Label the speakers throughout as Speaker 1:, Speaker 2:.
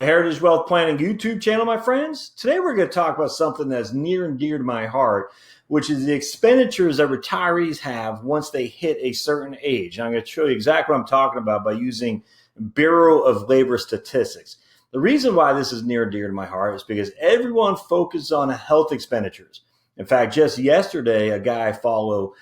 Speaker 1: Heritage Wealth Planning YouTube channel, my friends. Today we're going to talk about something that's near and dear to my heart, which is the expenditures that retirees have once they hit a certain age. And I'm going to show you exactly what I'm talking about by using Bureau of Labor Statistics. The reason why this is near and dear to my heart is because everyone focuses on health expenditures. In fact, just yesterday, a guy I follow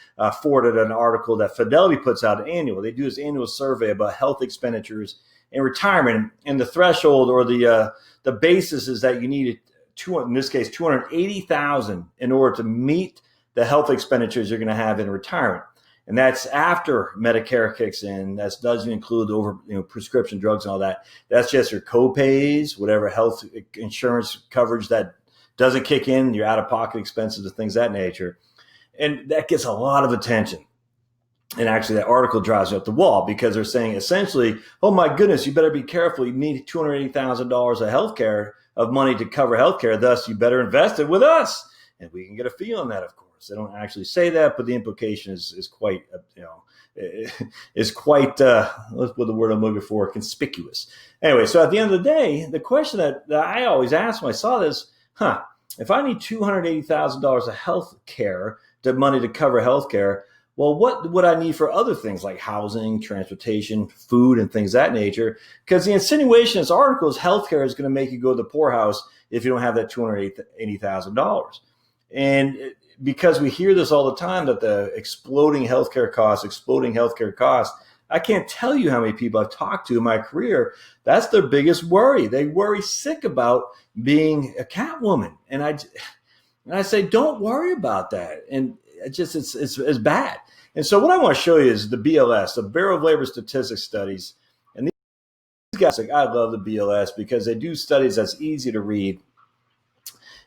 Speaker 1: forwarded an article that Fidelity puts out annual. They do this annual survey about health expenditures in retirement, and the threshold or the basis is that you need in this case 280,000 in order to meet the health expenditures you're going to have in retirement, and that's after Medicare kicks in. That doesn't include prescription drugs and all that. That's just your co-pays, whatever health insurance coverage that doesn't kick in, your out-of-pocket expenses and things of that nature, and that gets a lot of attention. And actually, that article drives you up the wall because they're saying essentially, oh my goodness, you better be careful. You need $280,000 of healthcare, of money to cover healthcare. Thus, you better invest it with us. And we can get a fee on that, of course. They don't actually say that, but the implication is quite, what's the word I'm looking for, conspicuous. Anyway, so at the end of the day, the question that I always ask when I saw this, if I need $280,000 of health care, money to cover health care, well, what would I need for other things like housing, transportation, food, and things of that nature? Because the insinuation in this article is healthcare is going to make you go to the poorhouse if you don't have that $280,000. And because we hear this all the time, that the exploding healthcare costs, I can't tell you how many people I've talked to in my career. That's their biggest worry. They worry sick about being a Catwoman. And I say, don't worry about that. And it's bad. And so what I want to show you is the BLS, the Bureau of Labor Statistics studies. And these guys, I love the BLS because they do studies that's easy to read.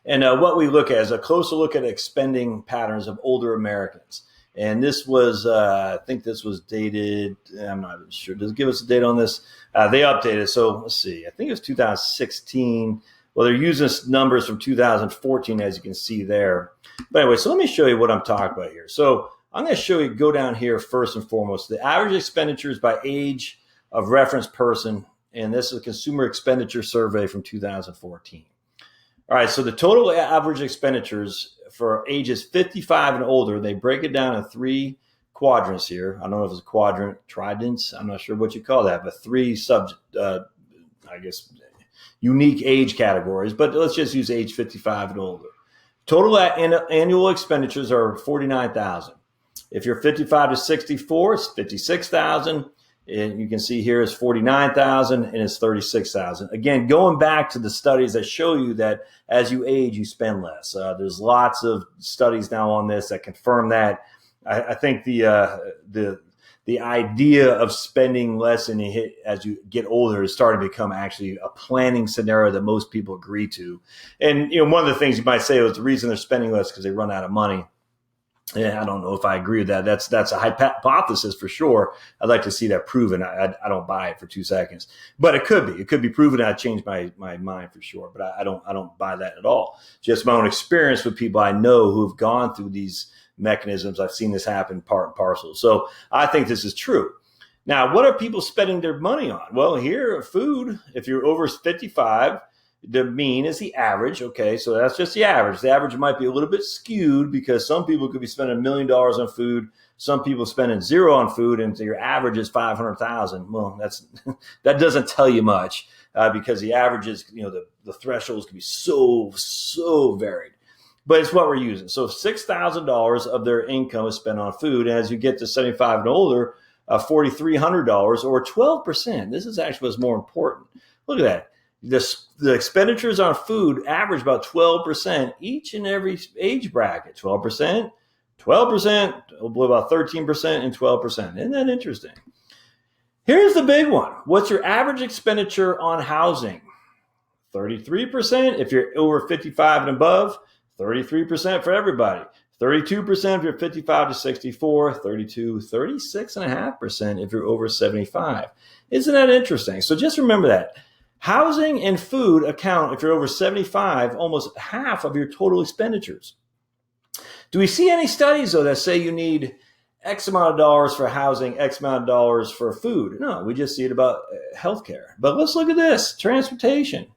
Speaker 1: And what we look at is a closer look at expending patterns of older Americans. And this was, I think this was dated, I'm not even sure. Does it give us a date on this? They updated. So let's see. I think it was 2016. Well, they're using numbers from 2014, as you can see there. But anyway, so let me show you what I'm talking about here. So I'm going to show you, go down here first and foremost, the average expenditures by age of reference person. And this is a consumer expenditure survey from 2014. All right, so the total average expenditures for ages 55 and older, they break it down in three quadrants here. I don't know if it's a quadrant, tridents. I'm not sure what you call that, but three unique age categories. But let's just use age 55 and older. Total annual expenditures are $49,000. If you're 55 to 64, it's $56,000. And you can see here is $49,000 and it's $36,000. Again, going back to the studies that show you that as you age, you spend less. There's lots of studies now on this that confirm that. I think the idea of spending less as you get older is starting to become actually a planning scenario that most people agree to. And one of the things you might say is the reason they're spending less because they run out of money. Yeah, I don't know if I agree with that. That's a hypothesis for sure. I'd like to see that proven. I don't buy it for 2 seconds, but it could be. It could be proven. I'd change my mind for sure, but I don't buy that at all. Just my own experience with people I know who have gone through these mechanisms. I've seen this happen part and parcel. So I think this is true. Now, what are people spending their money on? Well, here, food. If you're over 55. The mean is the average. Okay, so that's just the average. The average might be a little bit skewed because some people could be spending $1 million on food. Some people spending zero on food, and so your average is $500,000. Well, that doesn't tell you much because the averages, the thresholds can be so varied. But it's what we're using. So $6,000 of their income is spent on food, and as you get to 75 and older, $4,300 or 12%. This is actually what's more important. Look at that. The expenditures on food average about 12% each and every age bracket. 12%, about 13%, and 12%. Isn't that interesting? Here's the big one. What's your average expenditure on housing? 33% if you're over 55 and above, 33% for everybody. 32% if you're 55 to 64, 36.5% if you're over 75. Isn't that interesting? So just remember that. Housing and food account, if you're over 75, almost half of your total expenditures. Do we see any studies, though, that say you need X amount of dollars for housing, X amount of dollars for food. No, we just see it about healthcare. But let's look at this, transportation.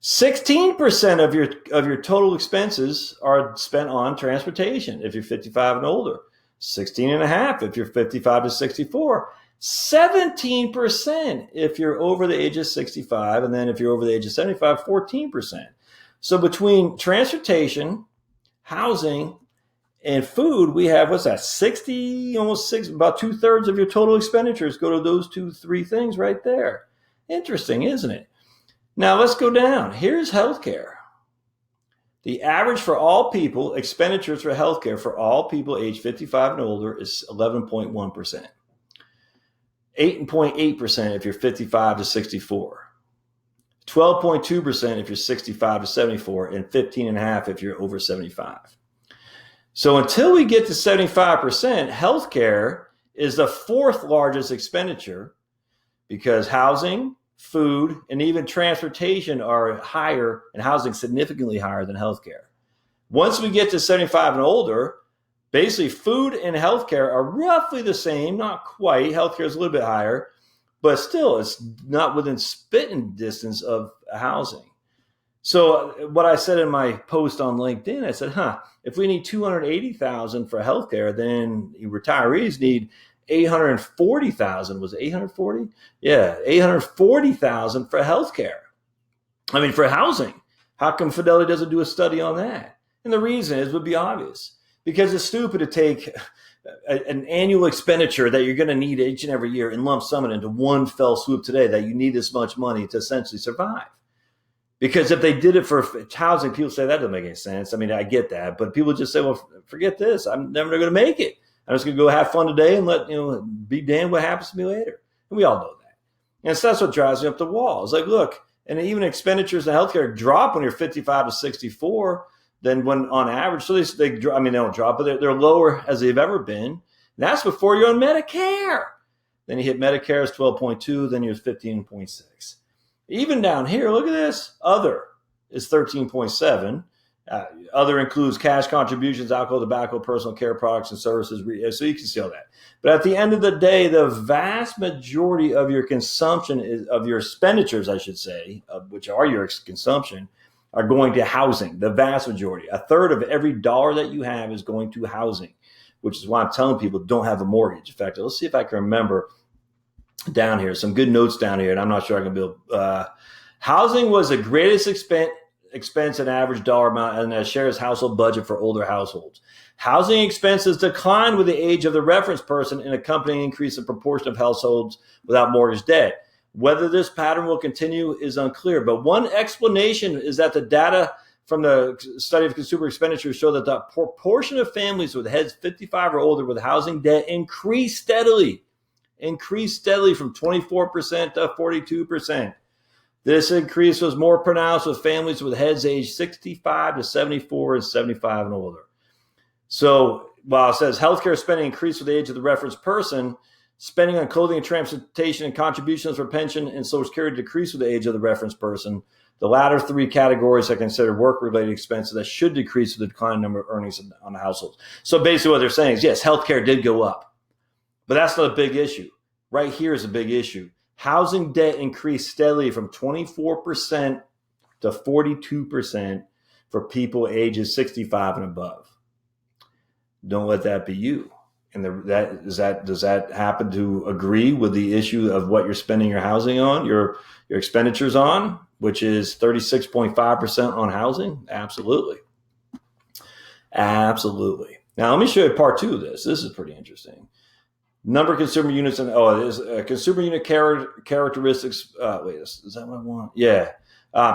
Speaker 1: 16% of your total expenses are spent on transportation if you're 55 and older. 16.5% if you're 55 to 64. 17% if you're over the age of 65, and then if you're over the age of 75, 14%. So between transportation, housing, and food, we have, what's that, 60, almost 6, about 2/3 of your total expenditures go to those 2-3 things right there. Interesting, isn't it? Now let's go down. Here's healthcare. The average for all people, expenditures for healthcare for all people age 55 and older is 11.1%. 8.8% if you're 55 to 64. 12.2% if you're 65 to 74, and 15.5% if you're over 75. So until we get to 75%, healthcare is the fourth largest expenditure because housing, food, and even transportation are higher, and housing significantly higher than healthcare. Once we get to 75 and older, basically food and healthcare are roughly the same, not quite. Healthcare is a little bit higher, but still it's not within spitting distance of housing. So what I said in my post on LinkedIn, I said, if we need $280,000 for healthcare, then retirees need $840,000. Was it 840? Yeah, $840,000 for healthcare. I mean, for housing. How come Fidelity doesn't do a study on that? And the reason is would be obvious. Because it's stupid to take an annual expenditure that you're going to need each and every year and lump sum it into one fell swoop today that you need this much money to essentially survive. Because if they did it for housing, people say that doesn't make any sense. I mean, I get that, but people just say, well, forget this. I'm never going to make it. I'm just going to go have fun today and be damned what happens to me later. And we all know that. And so that's what drives me up the wall. It's like, look, and even expenditures in healthcare drop when you're 55 to 64 than when on average. So they don't drop, but they're lower as they've ever been. And that's before you're on Medicare. Then you hit Medicare is 12.2, then you're 15.6. Even down here, look at this. Other is 13.7. Other includes cash contributions, alcohol, tobacco, personal care products, and services. So you can see all that. But at the end of the day, the vast majority of your consumption of your expenditures, I should say, which are your consumption, are going to housing. The vast majority. 1/3 of every dollar that you have is going to housing, which is why I'm telling people don't have a mortgage. In fact, let's see if I can remember down here, some good notes down here, and I'm not sure I can build. Housing was the greatest expense and average dollar amount and a share's household budget for older households. Housing expenses declined with the age of the reference person, and accompanying increase in proportion of households without mortgage debt. Whether this pattern will continue is unclear, but one explanation is that the data from the study of consumer expenditures show that the proportion of families with heads 55 or older with housing debt increased steadily from 24% to 42%. This increase was more pronounced with families with heads aged 65 to 74 and 75 and older. So while it says healthcare spending increased with the age of the reference person, spending on clothing and transportation and contributions for pension and Social Security decreased with the age of the reference person. The latter three categories are considered work-related expenses that should decrease with the declining number of earnings on the households. So basically what they're saying is, yes, healthcare did go up, but that's not a big issue. Right here is a big issue. Housing debt increased steadily from 24% to 42% for people ages 65 and above. Don't let that be you. And does that happen to agree with the issue of what you're spending your housing on, your expenditures on, which is 36.5% on housing? Absolutely. Absolutely. Now, let me show you part 2 of this. This is pretty interesting. Number of consumer units and there's consumer unit characteristics. Wait, is that what I want? Yeah.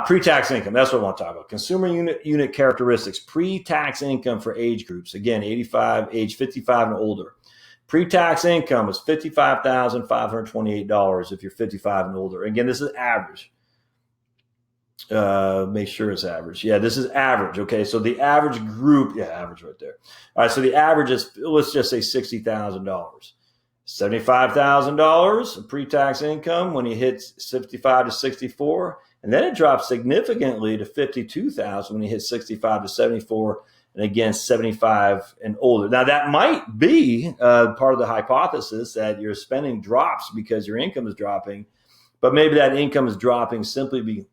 Speaker 1: Pre-tax income. That's what I want to talk about. Consumer unit characteristics. Pre-tax income for age groups. Again, age 55 and older. Pre-tax income is $55,528 if you're 55 and older. Again, this is average. Make sure it's average. Yeah, this is average. Okay, so the average group. Yeah, average right there. All right, so the average is, let's just say $60,000. $75,000 pre-tax income when you hit 65 to 64, and then it drops significantly to $52,000 when you hit 65 to 74, and again, 75 and older. Now, that might be part of the hypothesis that your spending drops because your income is dropping, but maybe that income is dropping simply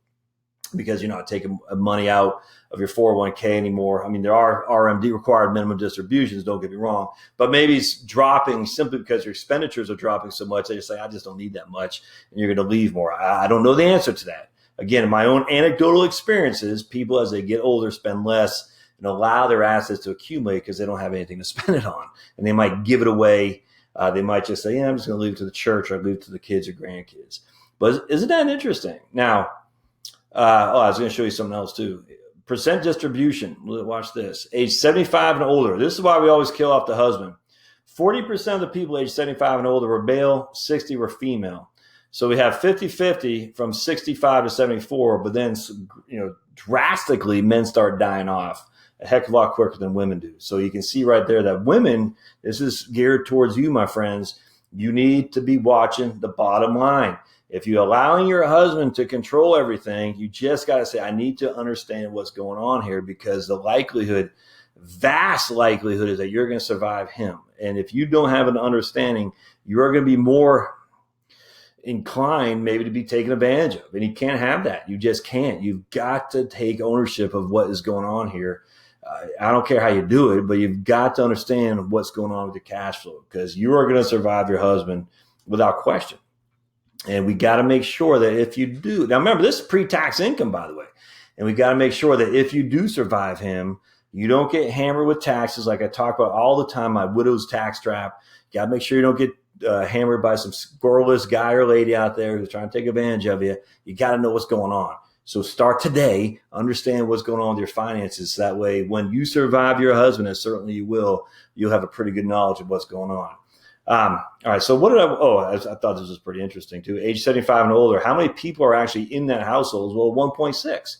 Speaker 1: because you're not taking money out of your 401k anymore. I mean, there are RMD, required minimum distributions, don't get me wrong, but maybe it's dropping simply because your expenditures are dropping so much that you're saying, I just don't need that much, and you're going to leave more. I don't know the answer to that. Again, in my own anecdotal experiences, people as they get older spend less and allow their assets to accumulate because they don't have anything to spend it on, and they might give it away. They might just say, I'm just going to leave it to the church or leave it to the kids or grandkids. But isn't that interesting? Now, I was going to show you something else too. Percent distribution. Watch this. Age 75 and older. This is why we always kill off the husband. 40% of the people age 75 and older were male, 60 were female. So we have 50-50 from 65 to 74, but then, drastically men start dying off a heck of a lot quicker than women do. So you can see right there that women, this is geared towards you, my friends. You need to be watching the bottom line. If you're allowing your husband to control everything, you just got to say, I need to understand what's going on here, because the vast likelihood is that you're going to survive him. And if you don't have an understanding, you're going to be more inclined maybe to be taken advantage of. And you can't have that. You just can't. You've got to take ownership of what is going on here. I don't care how you do it, but you've got to understand what's going on with your cash flow, because you are going to survive your husband without question. And we got to make sure that if you do, now remember, this is pre-tax income, by the way, and we got to make sure that if you do survive him, you don't get hammered with taxes. Like I talk about all the time, my widow's tax trap. You got to make sure you don't get hammered by some scurrilous guy or lady out there who's trying to take advantage of you. You got to know what's going on. So start today, understand what's going on with your finances. So that way, when you survive your husband, and certainly you will, you'll have a pretty good knowledge of what's going on. All right. So I thought this was pretty interesting too. Age 75 and older. How many people are actually in that household? Well, 1.6.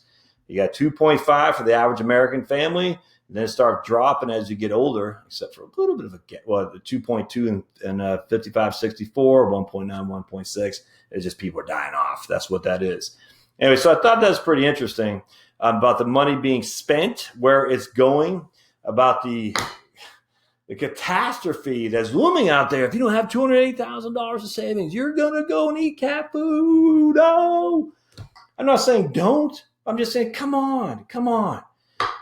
Speaker 1: You got 2.5 for the average American family. And then it starts dropping as you get older, except for a little bit of the 2.2 and 55, 64, 1.9, 1.6. It's just people are dying off. That's what that is. Anyway, so I thought that was pretty interesting about the money being spent, where it's going, about the catastrophe that's looming out there. If you don't have $280,000 of savings, you're going to go and eat cat food. Oh, I'm not saying don't. I'm just saying, come on.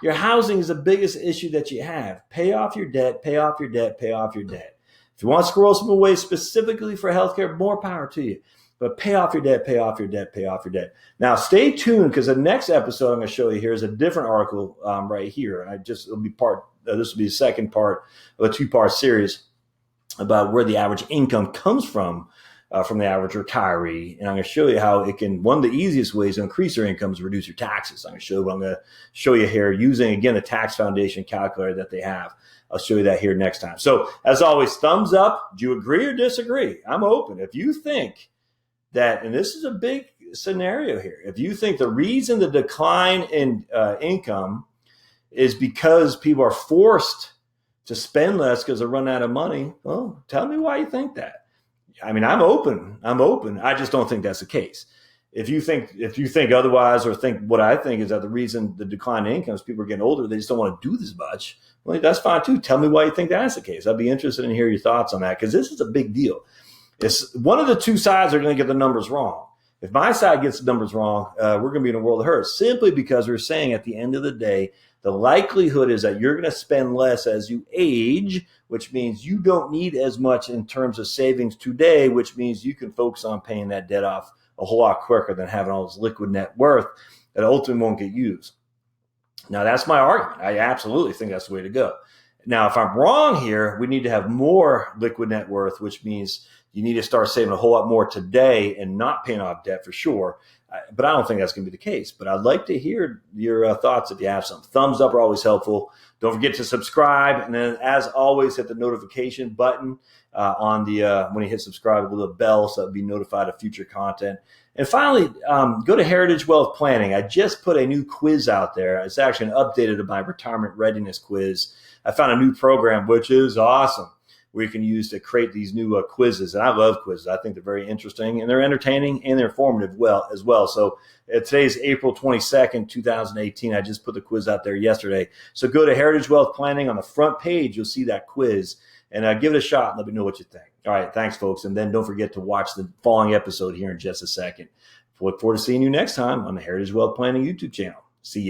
Speaker 1: Your housing is the biggest issue that you have. Pay off your debt, pay off your debt, pay off your debt. If you want to squirrel some away specifically for healthcare, more power to you. But pay off your debt, pay off your debt, pay off your debt. Now, stay tuned, because the next episode I'm going to show you here is a different article right here. And this will be the second part of a 2-part series about where the average income comes from the average retiree. And I'm going to show you how one of the easiest ways to increase your income is to reduce your taxes. I'm going to show you here using, again, a tax foundation calculator that they have. I'll show you that here next time. So as always, thumbs up. Do you agree or disagree? I'm open. If you think that, and this is a big scenario here, if you think the reason the decline in income is because people are forced to spend less because they're running out of money, well, tell me why you think that. I mean, I'm open. I just don't think that's the case. If you think otherwise, or think what I think is that the reason the decline in income is people are getting older, they just don't want to do this much. Well, that's fine too. Tell me why you think that's the case. I'd be interested in hearing your thoughts on that, because this is a big deal. It's one of the two sides are going to get the numbers wrong. If my side gets the numbers wrong, we're going to be in a world of hurt, simply because we're saying at the end of the day, the likelihood is that you're going to spend less as you age, which means you don't need as much in terms of savings today, which means you can focus on paying that debt off a whole lot quicker than having all this liquid net worth that ultimately won't get used. Now, that's my argument. I absolutely think that's the way to go. Now, if I'm wrong here, we need to have more liquid net worth, which means you need to start saving a whole lot more today and not paying off debt for sure. But I don't think that's going to be the case. But I'd like to hear your thoughts if you have some. Thumbs up are always helpful. Don't forget to subscribe. And then, as always, hit the notification button when you hit subscribe, with a little bell, so you'll be notified of future content. And finally, go to Heritage Wealth Planning. I just put a new quiz out there. It's actually an updated of my retirement readiness quiz. I found a new program, which is awesome. where you can use to create these new quizzes. And I love quizzes. I think they're very interesting and they're entertaining and they're informative as well. So today is April 22nd, 2018. I just put the quiz out there yesterday. So go to Heritage Wealth Planning. On the front page, you'll see that quiz, and give it a shot and let me know what you think. All right, thanks, folks. And then don't forget to watch the following episode here in just a second. Look forward to seeing you next time on the Heritage Wealth Planning YouTube channel. See ya.